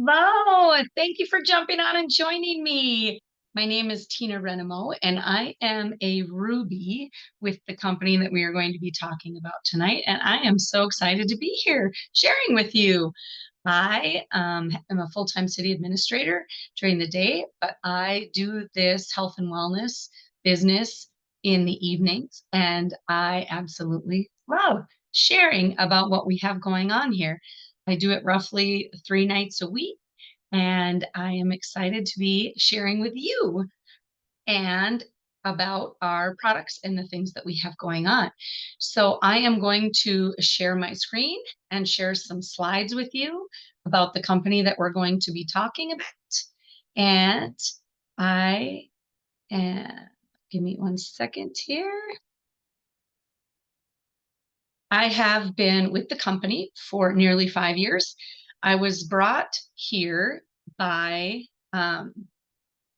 Hello, thank you for jumping on and joining me. My name is Tina Renamo, and I am a Ruby with the company that we are going to be talking about tonight. And I am so excited to be here sharing with you. I am a full-time city administrator during the day, but I do this health and wellness business in the evenings, and I absolutely love sharing about what we have going on here. I do it roughly 3 nights a week, and I am excited to be sharing with you and about our products and the things that we have going on. So I am going to share my screen and share some slides with you about the company that we're going to be talking about. And I give me 1 second here. I have been with the company for nearly 5 years. I was brought here by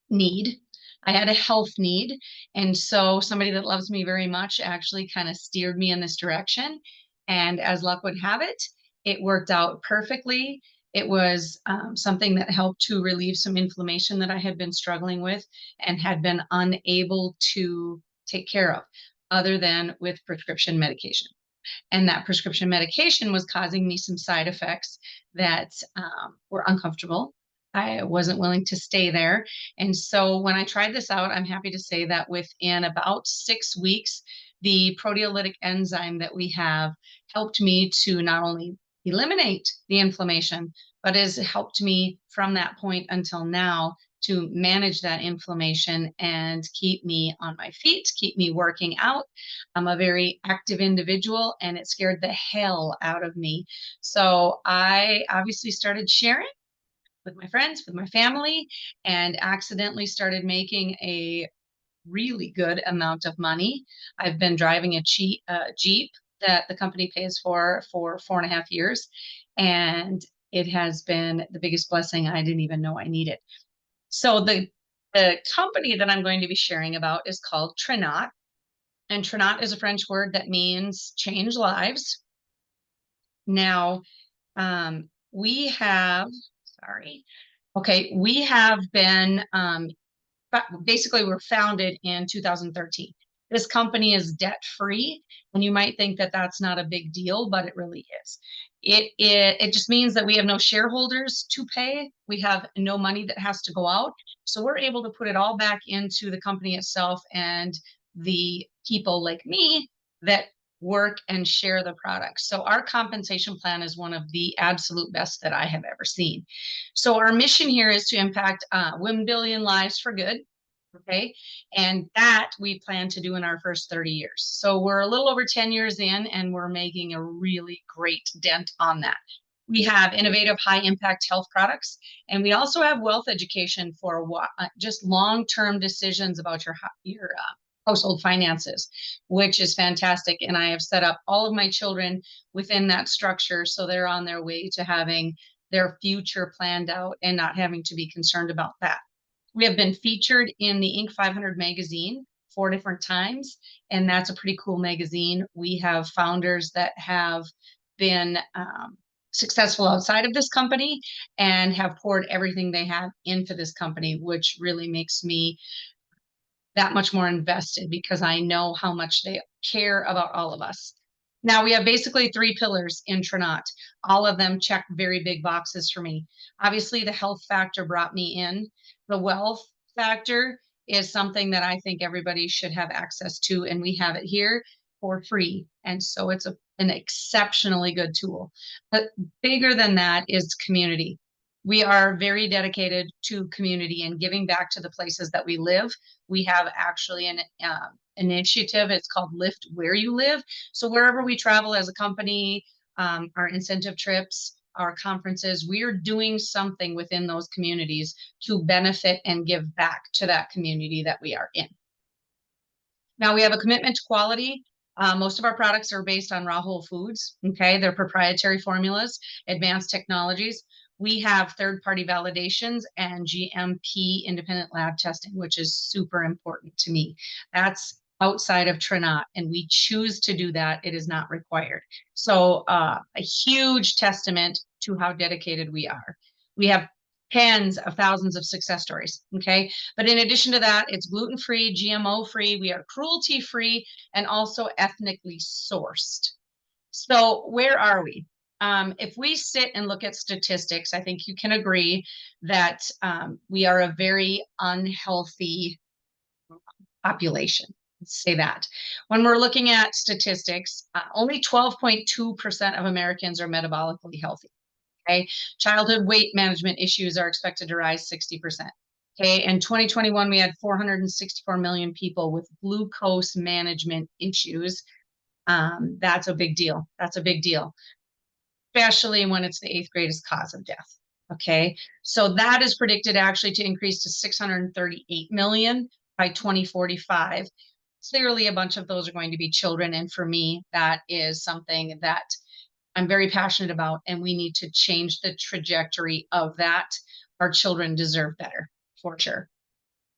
need. I had a health need. And so somebody that loves me very much actually kind of steered me in this direction. And as luck would have it, it worked out perfectly. It was something that helped to relieve some inflammation that I had been struggling with and had been unable to take care of, other than with prescription medication. And that prescription medication was causing me some side effects that were uncomfortable. I wasn't willing to stay there. And so when I tried this out, I'm happy to say that within about 6 weeks, the proteolytic enzyme that we have helped me to not only eliminate the inflammation, but has helped me from that point until now to manage that inflammation and keep me on my feet, keep me working out. I'm a very active individual, and it scared the hell out of me. So I obviously started sharing with my friends, with my family, and accidentally started making a really good amount of money. I've been driving a Jeep that the company pays for 4.5 years, and it has been the biggest blessing I didn't even know I needed. So the company that I'm going to be sharing about is called Trinot, and Trinot is a French word that means change lives. Now, we have, sorry, okay, we have been, but basically we're founded in 2013. This company is debt free, and you might think that that's not a big deal, but it really is. It just means that we have no shareholders to pay. We have no money that has to go out. So we're able to put it all back into the company itself and the people like me that work and share the products. So our compensation plan is one of the absolute best that I have ever seen. So our mission here is to impact 1 billion lives for good. Okay. And that we plan to do in our first 30 years. So we're a little over 10 years in, and we're making a really great dent on that. We have innovative, high impact health products, and we also have wealth education for just long term decisions about your household finances, which is fantastic. And I have set up all of my children within that structure, so they're on their way to having their future planned out and not having to be concerned about that. We have been featured in the Inc. 500 magazine 4 different times, and that's a pretty cool magazine. We have founders that have been successful outside of this company and have poured everything they have into this company, which really makes me that much more invested because I know how much they care about all of us. Now we have basically 3 pillars in Trinot. All of them check very big boxes for me. Obviously, the health factor brought me in. The wealth factor is something that I think everybody should have access to, and we have it here for free. And so it's an exceptionally good tool. But bigger than that is community. We are very dedicated to community and giving back to the places that we live. We have actually an initiative. It's called Lift Where You Live. So wherever we travel as a company, our incentive trips, our conferences, we are doing something within those communities to benefit and give back to that community that we are in. Now we have a commitment to quality. Most of our products are based on raw whole foods. Okay, they're proprietary formulas, advanced technologies. We have third-party validations and GMP independent lab testing, which is super important to me. That's outside of Trinot, and we choose to do that. It is not required. So a huge testament to how dedicated we are. We have tens of thousands of success stories. Okay. But in addition to that, it's gluten free, GMO free, we are cruelty free, and also ethnically sourced. So where are we? If we sit and look at statistics, I think you can agree that we are a very unhealthy population. Let's say that. When we're looking at statistics, only 12.2% of Americans are metabolically healthy. Okay. Childhood weight management issues are expected to rise 60%. Okay. In 2021, we had 464 million people with glucose management issues. That's a big deal. That's a big deal, especially when it's the eighth greatest cause of death. Okay. So that is predicted actually to increase to 638 million by 2045. Clearly, a bunch of those are going to be children. And for me, that is something that I'm very passionate about, and we need to change the trajectory of that. Our children deserve better, for sure.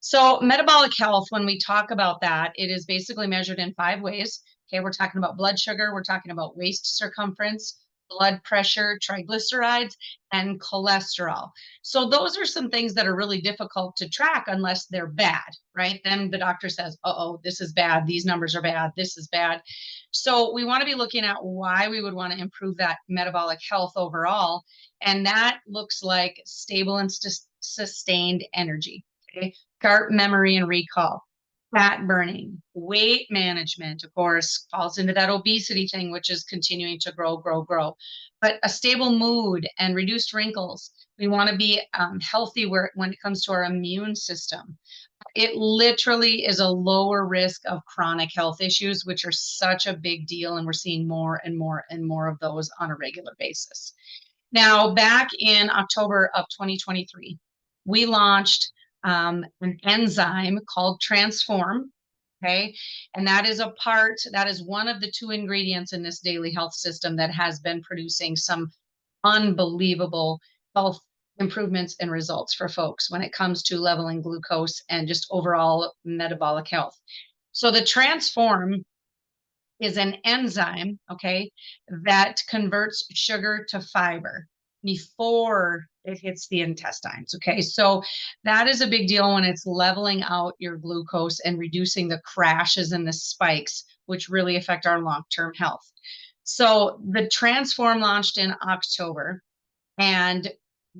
So metabolic health, when we talk about that, it is basically measured in 5 ways. Okay, we're talking about blood sugar, we're talking about waist circumference, blood pressure, triglycerides, and cholesterol. So those are some things that are really difficult to track unless they're bad, right? Then the doctor says, uh-oh, this is bad, these numbers are bad, this is bad. So we want to be looking at why we would want to improve that metabolic health overall. And that looks like stable and sustained energy. Okay, sharp memory and recall, fat burning, weight management, of course, falls into that obesity thing, which is continuing to grow, grow, grow. But a stable mood and reduced wrinkles. We want to be healthy when it comes to our immune system. It literally is a lower risk of chronic health issues, which are such a big deal. And we're seeing more and more and more of those on a regular basis. Now, back in October of 2023, we launched an enzyme called Transform. Okay. And that is one of the 2 ingredients in this daily health system that has been producing some unbelievable health improvements and results for folks when it comes to leveling glucose and just overall metabolic health. So the Transform is an enzyme, okay, that converts sugar to fiber before it hits the intestines. Okay, so that is a big deal when it's leveling out your glucose and reducing the crashes and the spikes, which really affect our long term health. So the Transform launched in October, and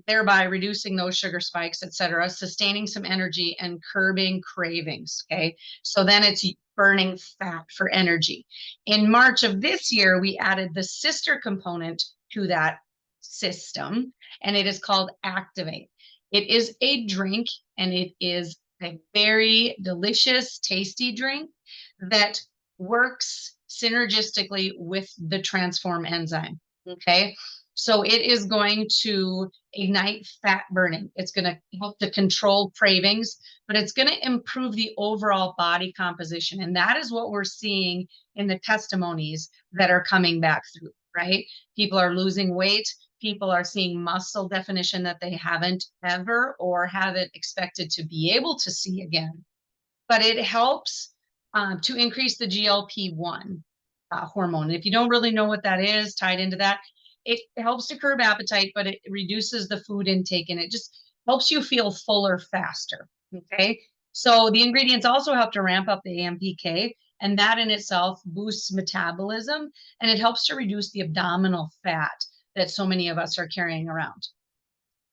thereby reducing those sugar spikes, et cetera, sustaining some energy and curbing cravings. Okay. So then it's burning fat for energy. In March of this year, we added the sister component to that system, and it is called Activate. It is a drink, and it is a very delicious, tasty drink that works synergistically with the Transform enzyme. Okay. So it is going to ignite fat burning. It's going to help to control cravings, but it's going to improve the overall body composition. And that is what we're seeing in the testimonies that are coming back through, right? People are losing weight. People are seeing muscle definition that they haven't ever or haven't expected to be able to see again. But it helps to increase the GLP-1 hormone. And if you don't really know what that is, tied into that, it helps to curb appetite, but it reduces the food intake and it just helps you feel fuller faster. Okay. So the ingredients also help to ramp up the AMPK, and that in itself boosts metabolism, and it helps to reduce the abdominal fat that so many of us are carrying around.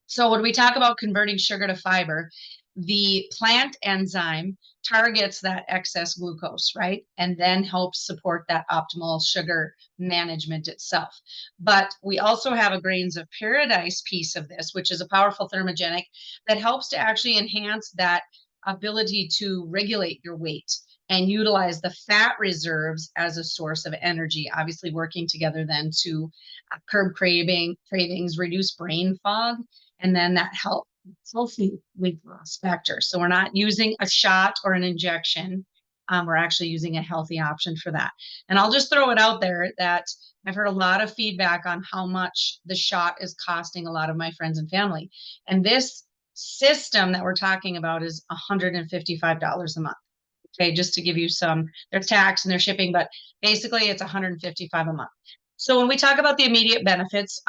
So when we talk about converting sugar to fiber, the plant enzyme targets that excess glucose, right? And then helps support that optimal sugar management itself. But we also have a grains of paradise piece of this, which is a powerful thermogenic that helps to actually enhance that ability to regulate your weight and utilize the fat reserves as a source of energy, obviously working together then to curb cravings, reduce brain fog, and then that healthy weight loss factor. So we're not using a shot or an injection. We're actually using a healthy option for that. And I'll just throw it out there that I've heard a lot of feedback on how much the shot is costing a lot of my friends and family. And this system that we're talking about is $155 a month. Okay, just to give you some, there's tax and there's shipping, but basically it's $155 a month. So when we talk about the immediate benefits,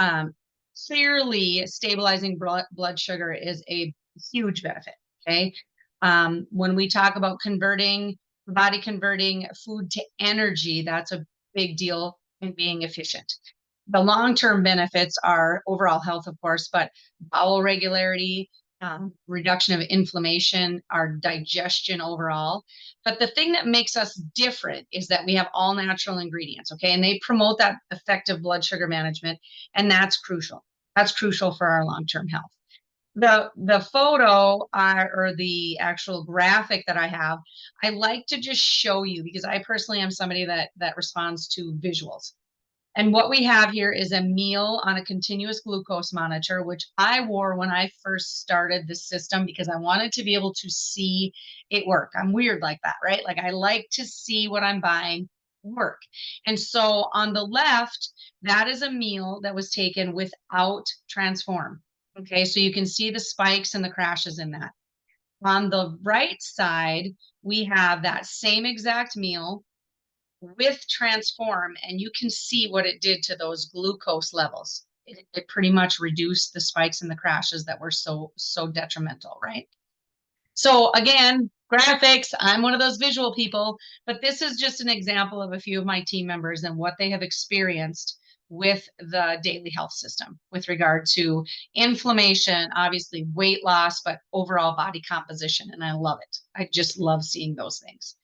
clearly stabilizing blood sugar is a huge benefit. Okay. When we talk about converting body converting food to energy, that's a big deal in being efficient. The long-term benefits are overall health, of course, but bowel regularity, reduction of inflammation, our digestion overall. But the thing that makes us different is that we have all natural ingredients, okay? And they promote that effective blood sugar management, and that's crucial. That's crucial for our long-term health. The photo or the actual graphic that I have, I like to just show you because I personally am somebody that responds to visuals. And what we have here is a meal on a continuous glucose monitor, which I wore when I first started the system because I wanted to be able to see it work. I'm weird like that, right? Like I like to see what I'm buying work. And so on the left, that is a meal that was taken without Transform. Okay, so you can see the spikes and the crashes in that. On the right side, we have that same exact meal with Transform, and you can see what it did to those glucose levels. It pretty much reduced the spikes and the crashes that were so detrimental, right? So again, graphics, I'm one of those visual people, but this is just an example of a few of my team members and what they have experienced with the daily health system with regard to inflammation, obviously weight loss, but overall body composition. And I love it. I just love seeing those things.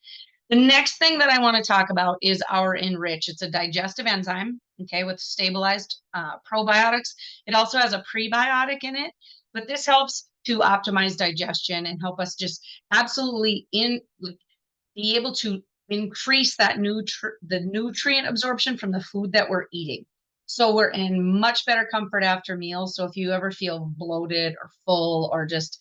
The next thing that I want to talk about is our Enrich. It's a digestive enzyme, okay, with stabilized probiotics. It also has a prebiotic in it, but this helps to optimize digestion and help us just absolutely be able to increase that the nutrient absorption from the food that we're eating. So we're in much better comfort after meals. So if you ever feel bloated or full or just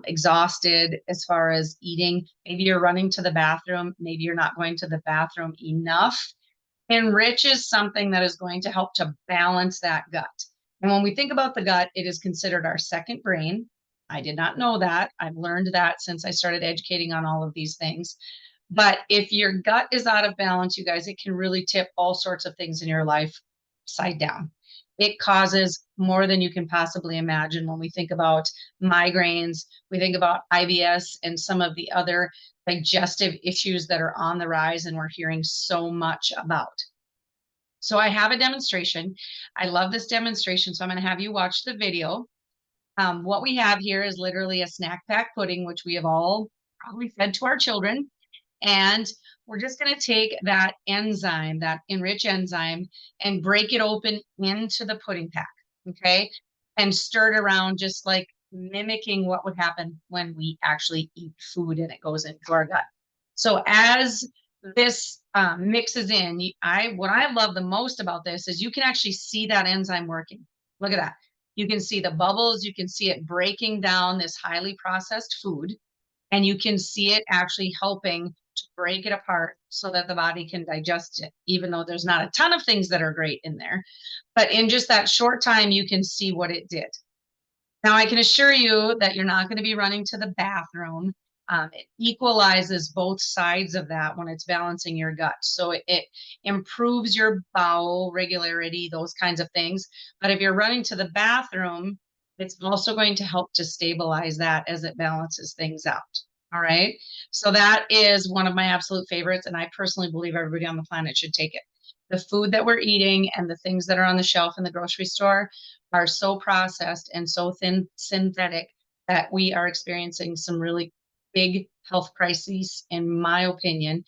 exhausted as far as eating, maybe you're running to the bathroom, maybe you're not going to the bathroom enough, Enrich is something that is going to help to balance that gut. And when we think about the gut, it is considered our second brain. I did not know that. I've learned that since I started educating on all of these things. But if your gut is out of balance, you guys, it can really tip all sorts of things in your life side down. It causes more than you can possibly imagine when we think about migraines, we think about IBS and some of the other digestive issues that are on the rise and we're hearing so much about. So I have a demonstration. I love this demonstration, so I'm going to have you watch the video. What we have here is literally a snack pack pudding, which we have all probably fed to our children. And we're just going to take that enzyme, that Enrich enzyme, and break it open into the pudding pack, okay? And stir it around just like mimicking what would happen when we actually eat food and it goes into our gut. So as this mixes in, what I love the most about this is you can actually see that enzyme working. Look at that. You can see the bubbles. You can see it breaking down this highly processed food, and you can see it actually helping to break it apart so that the body can digest it, even though there's not a ton of things that are great in there. But in just that short time, you can see what it did. Now, I can assure you that you're not going to be running to the bathroom. It equalizes both sides of that when it's balancing your gut. So it improves your bowel regularity, those kinds of things. But if you're running to the bathroom, it's also going to help to stabilize that as it balances things out. All right. So that is one of my absolute favorites. And I personally believe everybody on the planet should take it. The food that we're eating and the things that are on the shelf in the grocery store are so processed and so synthetic that we are experiencing some really big health crises, in my opinion,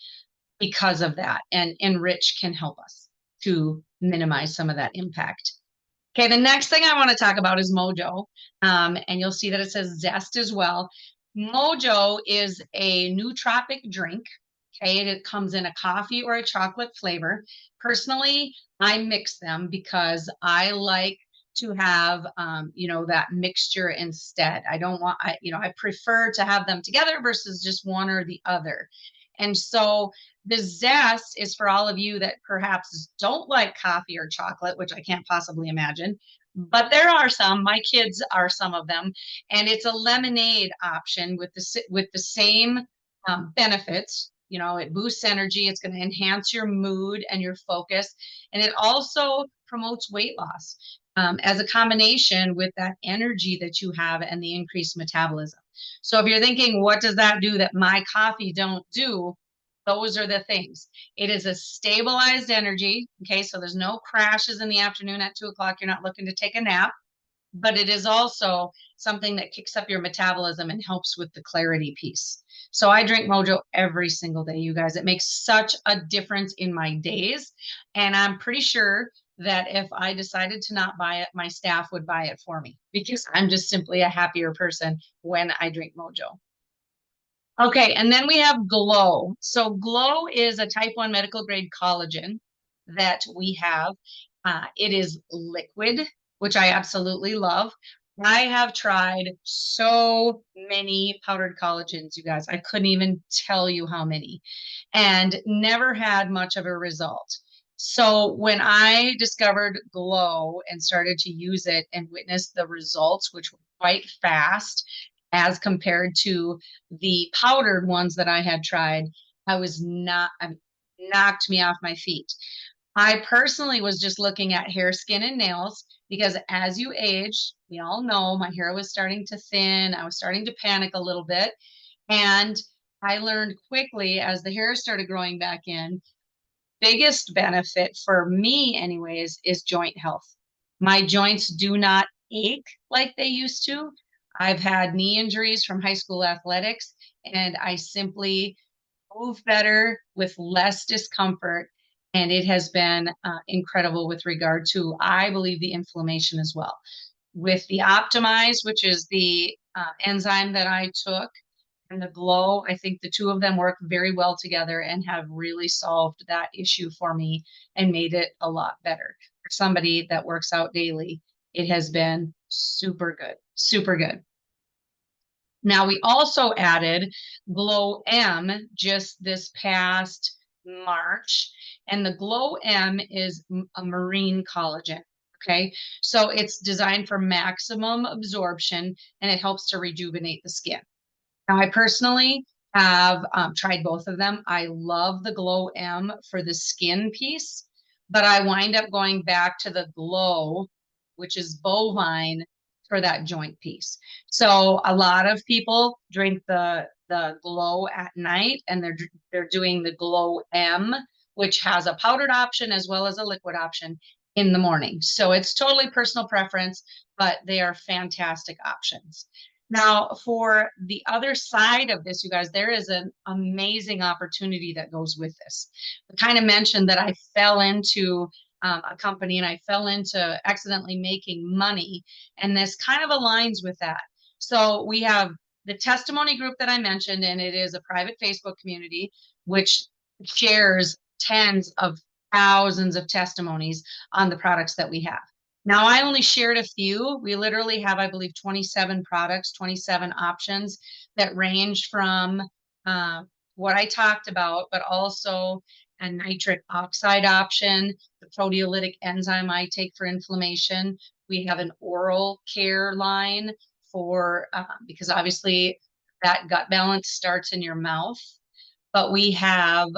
because of that. And Enrich can help us to minimize some of that impact. Okay, the next thing I want to talk about is Mojo. And you'll see that it says Zest as well. Mojo is a nootropic drink. Okay, it comes in a coffee or a chocolate flavor. Personally, I mix them because I like to have, that mixture instead. I don't want, I prefer to have them together versus just one or the other. And so the Zest is for all of you that perhaps don't like coffee or chocolate, which I can't possibly imagine, but there are some. My kids are some of them, and it's a lemonade option with the same benefits. It boosts energy. It's going to enhance your mood and your focus, and it also promotes weight loss as a combination with that energy that you have and the increased metabolism. So if you're thinking, what does that do that my coffee don't do? Those are the things. It is a stabilized energy. Okay. So there's no crashes in the afternoon at 2 o'clock. You're not looking to take a nap, but it is also something that kicks up your metabolism and helps with the clarity piece. So I drink Mojo every single day, you guys. It makes such a difference in my days. And I'm pretty sure that if I decided to not buy it, my staff would buy it for me because I'm just simply a happier person when I drink Mojo. Okay, and then we have Glow. So Glow is a type 1 medical grade collagen that we have. It is liquid, which I absolutely love. I have tried so many powdered collagens, you guys. I couldn't even tell you how many, and never had much of a result. So when I discovered Glow and started to use it and witnessed the results, which were quite fast as compared to the powdered ones that I had tried, I was not, knocked me off my feet. I personally was just looking at hair, skin, and nails because as you age, we all know my hair was starting to thin. I was starting to panic a little bit. And I learned quickly as the hair started growing back in, biggest benefit for me, anyways, is joint health. My joints do not ache like they used to. I've had knee injuries from high school athletics, and I simply move better with less discomfort. And it has been incredible with regard to, I believe, the inflammation as well. With the Optimize, which is the enzyme that I took, and the Glow, I think the two of them work very well together and have really solved that issue for me and made it a lot better. For somebody that works out daily, it has been super good, super good. Now, we also added Glow M just this past March, and the Glow M is a marine collagen. Okay, so it's designed for maximum absorption and it helps to rejuvenate the skin. Now, I personally have tried both of them. I love the Glow M for the skin piece, but I wind up going back to the Glow, which is bovine, for that joint piece. So a lot of people drink the Glow at night, and they're doing the Glow M, which has a powdered option as well as a liquid option in the morning. So it's totally personal preference, but they are fantastic options. Now, for the other side of this, you guys, there is an amazing opportunity that goes with this. I kind of mentioned that I fell into a company and I fell into accidentally making money, and this kind of aligns with that. So we have the testimony group that I mentioned, and it is a private Facebook community which shares tens of thousands of testimonies on the products that we have. Now, I only shared a few. We literally have, I believe, 27 products, 27 options that range from what I talked about, but also a nitric oxide option, the proteolytic enzyme I take for inflammation. We have an oral care line for, because obviously that gut balance starts in your mouth, but we have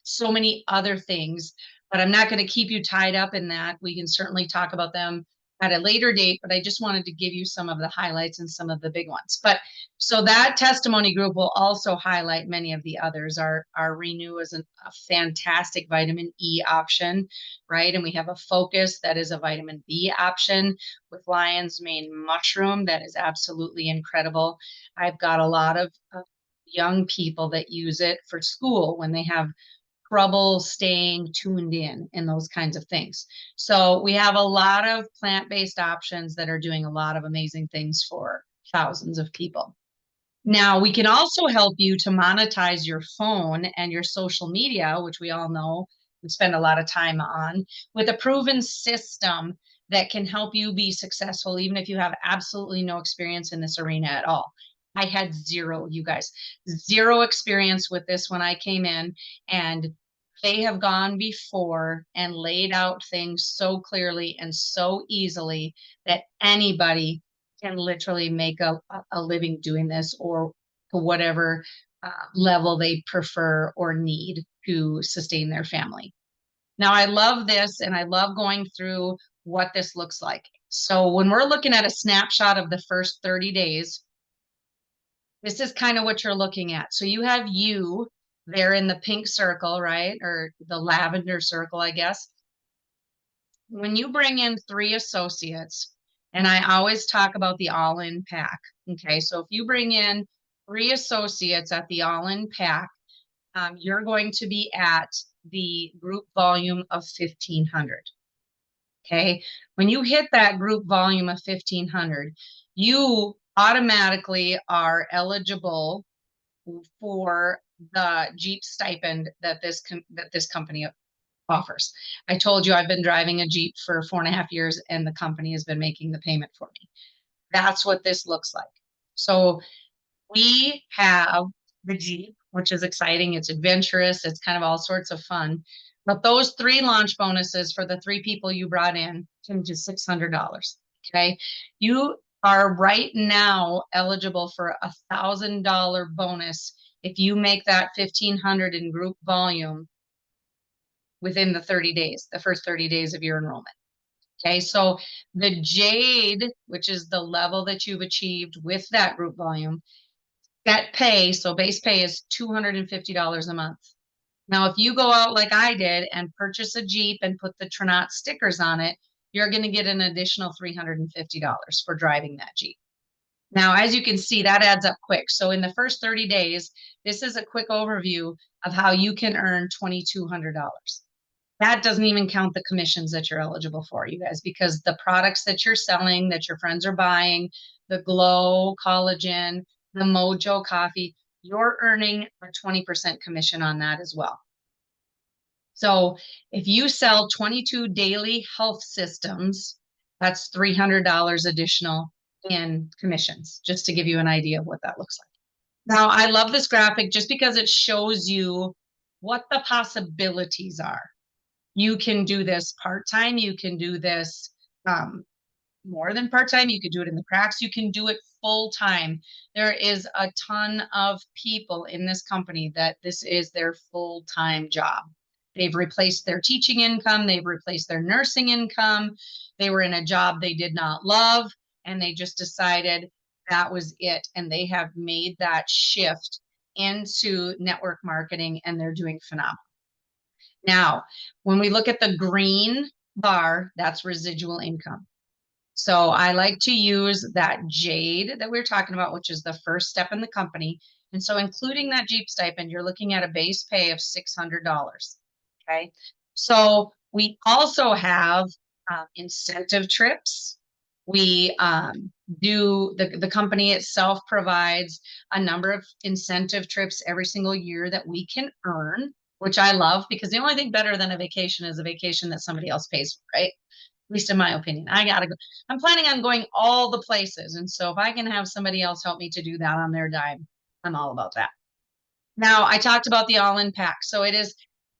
so many other things, but I'm not going to keep you tied up in that. We can certainly talk about them at a later date, but I just wanted to give you some of the highlights and some of the big ones. But so that testimony group will also highlight many of the others. Our Renew is a fantastic vitamin E option, right? And we have a Focus that is a vitamin B option with lion's mane mushroom that is absolutely incredible. I've got a lot of young people that use it for school when they have trouble staying tuned in and those kinds of things. So we have a lot of plant-based options that are doing a lot of amazing things for thousands of people. Now, we can also help you to monetize your phone and your social media, which we all know we spend a lot of time on, with a proven system that can help you be successful, even if you have absolutely no experience in this arena at all. I had zero, you guys, zero experience with this when I came in, and they have gone before and laid out things so clearly and so easily that anybody can literally make a living doing this, or to whatever level they prefer or need to sustain their family. Now, I love this and I love going through what this looks like. So when we're looking at a snapshot of the first 30 days, this is kind of what you're looking at. So you have you there in the pink circle, right? Or the lavender circle, I guess. When you bring in 3 associates, and I always talk about the all-in pack. Okay, so if you bring in 3 associates at the all-in pack, you're going to be at the group volume of 1,500. Okay, when you hit that group volume of 1,500, you automatically are eligible for the Jeep stipend that this company offers. I told you I've been driving a Jeep for 4.5 years, and the company has been making the payment for me. That's what this looks like. So we have the Jeep, which is exciting. It's adventurous. It's kind of all sorts of fun. But those 3 launch bonuses for the 3 people you brought in came to $600. Okay. You are right now eligible for $1,000 bonus if you make that 1,500 in group volume within the 30 days, the first 30 days of your enrollment. Okay, so the Jade, which is the level that you've achieved with that group volume, that pay, so base pay is $250 a month. Now, if you go out like I did and purchase a Jeep and put the Trinot stickers on it, you're going to get an additional $350 for driving that Jeep. Now, as you can see, that adds up quick. So in the first 30 days, this is a quick overview of how you can earn $2,200. That doesn't even count the commissions that you're eligible for, you guys, because the products that you're selling, that your friends are buying, the Glow collagen, the Mojo coffee, you're earning a 20% commission on that as well. So if you sell 22 daily health systems, that's $300 additional in commissions, just to give you an idea of what that looks like. Now, I love this graphic just because it shows you what the possibilities are. You can do this part-time. You can do this more than part-time. You could do it in the cracks. You can do it full-time. There is a ton of people in this company that this is their full-time job. They've replaced their teaching income. They've replaced their nursing income. They were in a job they did not love, and they just decided that was it. And they have made that shift into network marketing, and they're doing phenomenal. Now, when we look at the green bar, that's residual income. So I like to use that Jade that we were talking about, which is the first step in the company. And so including that Jeep stipend, you're looking at a base pay of $600. Okay. So we also have incentive trips. We the company itself provides a number of incentive trips every single year that we can earn, which I love, because the only thing better than a vacation is a vacation that somebody else pays for, right? At least in my opinion. I gotta go. I'm planning on going all the places. And so if I can have somebody else help me to do that on their dime, I'm all about that. Now, I talked about the all-in pack. So it is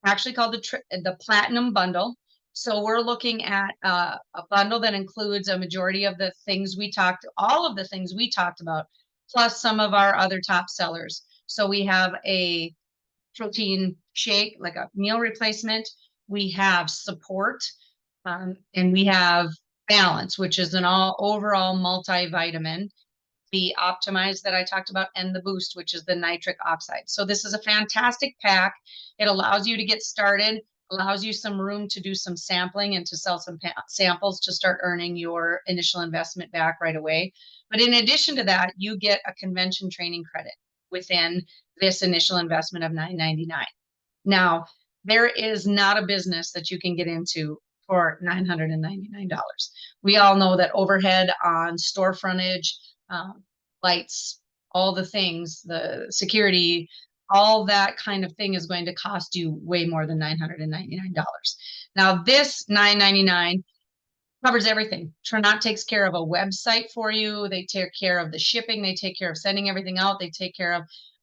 actually called the Platinum Bundle. So we're looking at a bundle that includes a majority of the things all of the things we talked about, plus some of our other top sellers. So we have a protein shake, like a meal replacement. We have support, and we have balance, which is an overall multivitamin, the optimize that I talked about, and the boost, which is the nitric oxide. So this is a fantastic pack. It allows you to get started, allows you some room to do some sampling and to sell some samples to start earning your initial investment back right away. But in addition to that, you get a convention training credit within this initial investment of $9.99. Now, there is not a business that you can get into for $999. We all know that overhead on store frontage, lights, all the things, the security, all that kind of thing is going to cost you way more than $999. Now, this $999 covers everything. Trinot takes care of a website for you. They take care of the shipping. They take care of sending everything out. They take care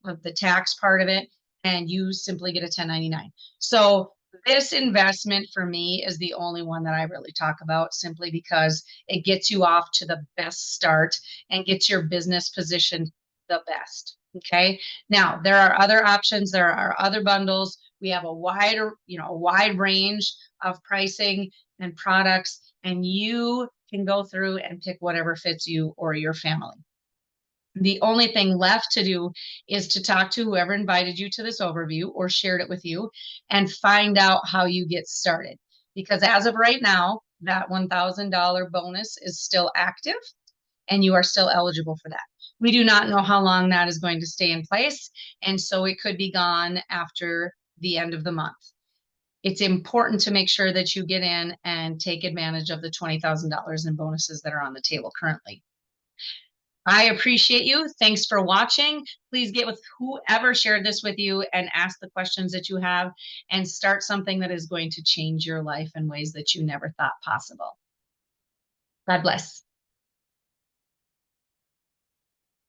of the tax part of it. And you simply get a 1099. So this investment for me is the only one that I really talk about, simply because it gets you off to the best start and gets your business positioned the best. Okay. Now, there are other options. There are other bundles. We have a wider, a wide range of pricing and products, and you can go through and pick whatever fits you or your family. The only thing left to do is to talk to whoever invited you to this overview or shared it with you and find out how you get started. Because as of right now, that $1,000 bonus is still active and you are still eligible for that. We do not know how long that is going to stay in place. And so it could be gone after the end of the month. It's important to make sure that you get in and take advantage of the $20,000 in bonuses that are on the table currently. I appreciate you. Thanks for watching. Please get with whoever shared this with you and ask the questions that you have and start something that is going to change your life in ways that you never thought possible. God bless.